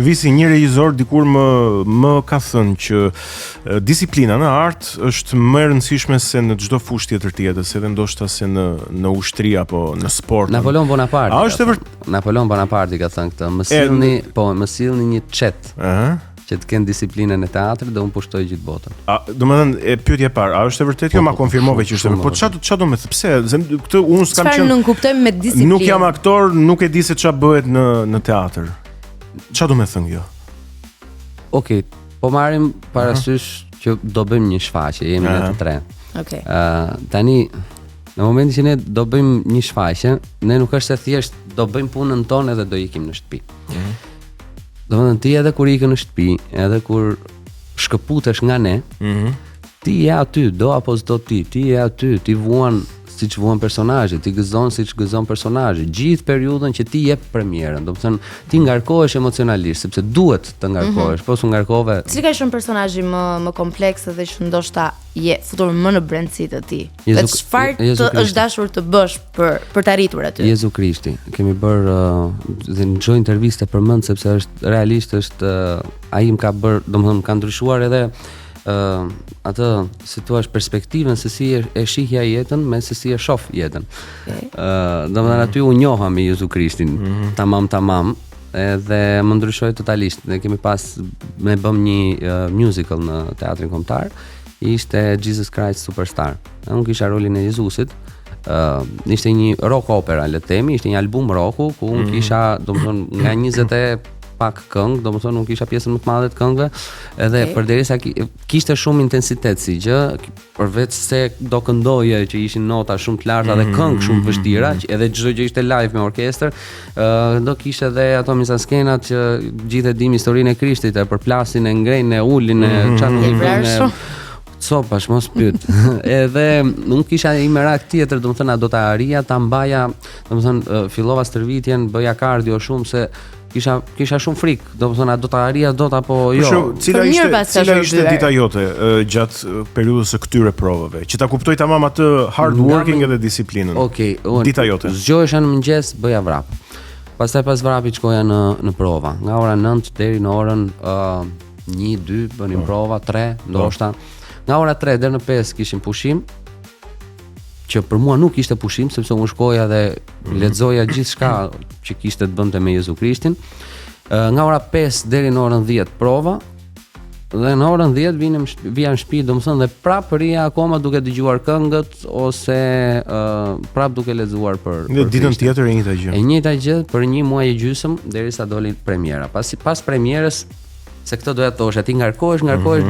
Elvisi, një regjisor dikur më ka thënë që disiplina në art është më e rëndësishme se në çdo fushë tjetër tjetës, edhe ndoshta se në ushtri apo në sport. Napoleon Bonaparte. A është vërtet? Napoleon Bonaparte ka thënë këtë. Më sillni një çet. Që të kenë disiplinën e teatrit dhe unë pushtoj gjithë botën. Domethënë, pyetja e parë, a është e vërtetë kjo? Ma konfirmove që është. Po ç'a do të thë? Pse? Këtë unë s'kam qenë. Çfarë nuk kuptojmë me disiplinë? Nuk jam aktor, nuk e di se ç'a bëhet në teatr. Ç'a do të thënë kjo? Okej, po marrim parasysh që do bëjmë një shfaqje, jemi ne të tre. Okej. Tani në momentin që ne do bëjmë një shfaqje, ne nuk është se thjesht do bëjmë punën tonë edhe do ikim në shtëpi. Domethënë ti edhe kur ikën në shtëpi, edhe kur shkëputesh nga ne, ti je aty, do apo s'do ti je aty, ti vuan siç vuan personazhi, ti gëzon siç gëzon personazhi, gjithë periudhën që ti jep premierën. Domethënë ti ngarkohesh emocionalisht, sepse duhet të ngarkohesh, po s'u ngarkove. Cili ka qenë personazhi më kompleks edhe që ndoshta je futur më në brendësi të ti? Dhe çfarë është dashur të bësh për të arritur aty? Jezu Krishti. Kemi bërë dhe në çdo intervistë përmend sepse është ai më ka bërë, domethënë ka ndryshuar edhe atë si thua perspektivën se si e shihja jetën me se si e shoh jetën. Domethënë aty u njoha me Jezu Krishtin, tamam, edhe më ndryshoi totalisht. Ne kemi me bëm një musical në teatrin kombëtar, ishte Jesus Christ Superstar. Unë kisha rolin e Jezusit. Ishte një rock opera, le të themi, ishte një album rocku ku unë kisha, domethënë nga 20 pak këngë, domethënë unë kisha pjesën më të madhe të këngëve, edhe përderisa kishte shumë intensitet si gjë, përveç se do këndoje që ishin nota shumë të larta dhe këngë shumë vështira, edhe çdo gjë ishte live me orkestër, do kishte edhe ato mizaskenat që gjithë e dim historinë e Krishtit, e përplasin, e ngrejnë, e ulin, e çfarë copash, mos pyet. Edhe unë kisha një merak tjetër, domethënë do ta arija, ta mbaja, domethënë fillova stërvitjen, bëja kardio shumë se kisha shumë frikë, domethënë do ta arija dot apo jo. Cila ishte dita jote gjatë periudhës së këtyre provave, që ta kuptoj tamam atë hard working edhe disiplinën. Okej, dita jote. Zgjohesha në mëngjes, bëja vrap. Pastaj pas vrapit shkoja në prova. Nga ora 9 deri në orën 1-2 bënim prova, 3 ndoshta. Nga ora 3 deri në 5 kishim pushim, që për mua nuk ishte pushim, sepse unë shkoja dhe lexoja gjithçka që kishte të bënte me Jezu Krishtin. Nga ora 5 deri në orën 10 prova, dhe në orën 10 vija në shtëpi, domethënë dhe prap rija akoma duke dëgjuar këngët ose prap duke lexuar për ditën tjetër e njëjta gjë. E njëjta gjë për një muaj e gjysmë derisa doli premiera. Pas premierës, se këtë doja të thosh, ti ngarkohesh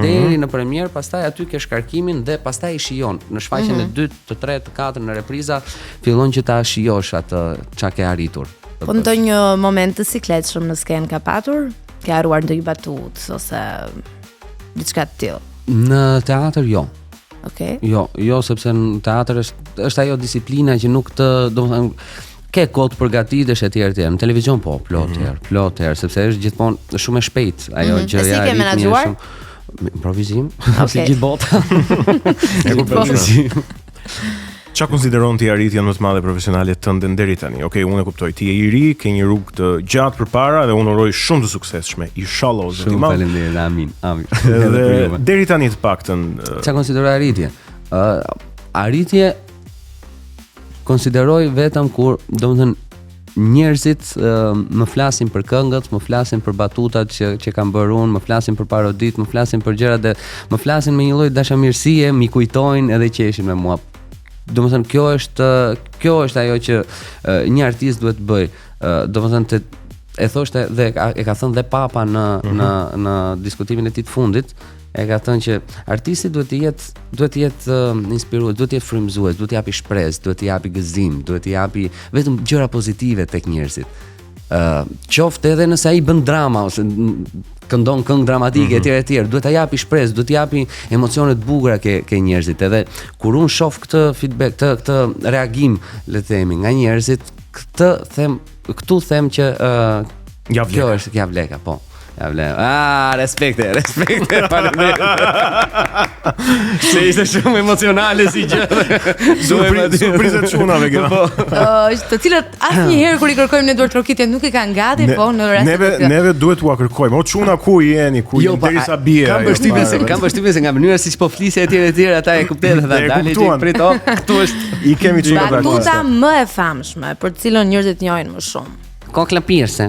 deri në premierë, pastaj aty ke shkarkimin dhe pastaj i shijon. Në shfaqjen e 2, të 3, të 4 në repriza fillon që ta shijosh atë çka ke arritur. Po ndonjë moment të sikletshëm në skenë ka patur? Ke harruar ndonjë batutë ose diçka të tillë? Në teatr jo. Okej. Jo, sepse në teatr është ajo disiplina që nuk të, domethënë ke kohë të përgatitesh etj. Në televizion po, plot herë, sepse është gjithmonë shumë e shpejtë ajo gjëja. Si ke menaxhuar? Improvizim, si gjithë bota. Improvizim. Ç'a konsideron ti arritjen më të madhe profesionale tënde deri tani? Okej, unë e kuptoj. Ti je i ri, ke një rrugë të gjatë përpara dhe unë uroj shumë të suksesshme. Inshallah, zoti i madh. Faleminderit, amin. Dhe deri tani të paktën ç'a konsideroj arritje? Arritje konsideroj vetëm kur, domethënë njerëzit më flasin për këngët, më flasin për batutat që kam bërë unë, më flasin për parodit, më flasin për gjërat dhe më flasin me një lloj dashamirësie, mi kujtojnë edhe qeshin me mua. Domethënë kjo është ajo që një artist duhet të bëj. Domethënë e thoshte dhe e ka thënë dhe Papa në diskutimin e tij të fundit. E ka thënë që artisti duhet të jetë inspirues, duhet të jetë frymëzues, duhet të japi shpresë, duhet të japi gëzim, duhet të japi vetëm gjëra pozitive tek njerëzit. Qoftë edhe nëse ai bën drama ose këndon këngë dramatike etj, duhet ta japi shpresë, duhet të japi emocione të bukura ke njerëzit. Edhe kur unë shoh këtë feedback, këtë reagim, le të themi, nga njerëzit, këtu them që kjo është ja vleka, po. Ja vle. Respekte. Faleminderit. Se ishte shumë emocionale si gjë. Surprizë të çunave kjo. Të cilat asnjëherë kur I kërkojmë ne duart trokitje nuk I kanë gati, po në rast neve duhet ua kërkojmë. O çuna ku jeni, ku jeni derisa bie. Kam përshtypjen se nga mënyra siç po flisë etj ata e kuptojnë dhe dalin ti prit këtu është I kemi çuna batuta. Batuta më e famshme për të cilën njerëzit njohin më shumë. Kokla pirse.